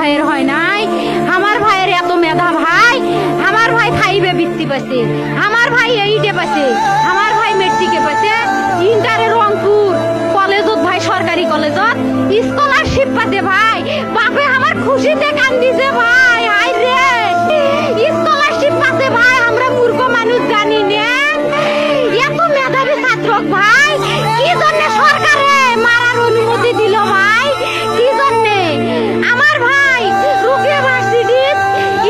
ভাইয়ের হয় নাই। আমার ভাইয়ের এত মেধা ভাই, আমার ভাই 5-এ বৃত্তি পাইছে, আমার ভাই 8-এ পাইছে, আমার ভাই মেট্রিকে পাইছে, ইন্টারে রংপুর কলেজত ভাই সরকারি কলেজত স্কলারশিপ পাতে ভাই। বাপে আমার খুশিতে কান্দিছে ভাই। আই রে স্কলারশিপ পাতে ভাই, আমরা মূর্খ মানুষ জানি না এত মেধাবী ছাত্র ভাই কি জন্য সরকারে মারার অনুমতি দিল ভাই, কি জন্য? আমার ভাই রুকিয়া ভার্সিটি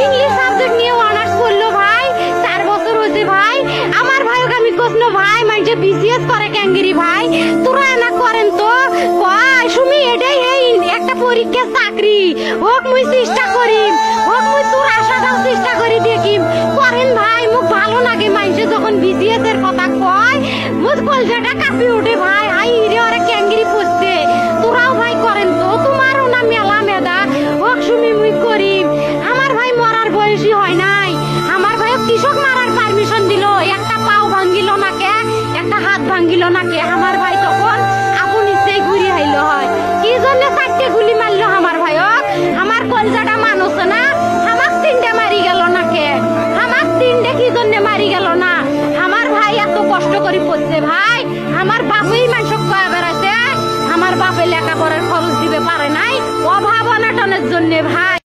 ইংলিশ সাবজেক্ট নিয়ে অনার্স করলো ভাই, 4 বছর হয়েছে ভাই। আমার ভাইকে আমি কইলো ভাই মানে বিসিএস করে ক্যাঙ্গেরি ভাই, তোরা না করেন তো কয় সুমি এটাই এই একটা পরীক্ষা চাকরি হোক, মুই চেষ্টা করি হোক, মুই তোর আশা দাও চেষ্টা করি দেখি করেন ভাই। মুখ ভালো লাগে মানুষে যখন বিসিএস এর কথা কয়, মুখ কলজাটা কাঁপি ওঠে ভাই। হাই রে ওরা ক্যাঙ্গেরি পড়ছে, তোরাও ভাই করেন তো, তোমারও না মেলা মেধা হোক সুমি মুই করি। আমার ভাই মরার বয়সী হয় নাই, আমার ভাই কৃষক মারার পারমিশন দিল, একটা পাও ভাঙ্গিল নাকে, একটা হাত ভাঙ্গিল নাকে। আমার ভাই তখন আপন ইচ্ছেই ঘুরি আইল হয়, কি জন্য 4টে গুলি মারলো আমার ভাই? আমার কলজাটা মানুষ না, আমার 3টে মারি গেল নাকে, আমার 3টে কি জন্য মারি গেল না? আমার ভাই এত কষ্ট করে পড়ছে ভাই, আমার বাপই মানুষ কয়া বেড়াইছে, আমার বাপে লেখাপড়ার খরচ দিবে পারে নাই, অভাব অনাটনের জন্য ভাই।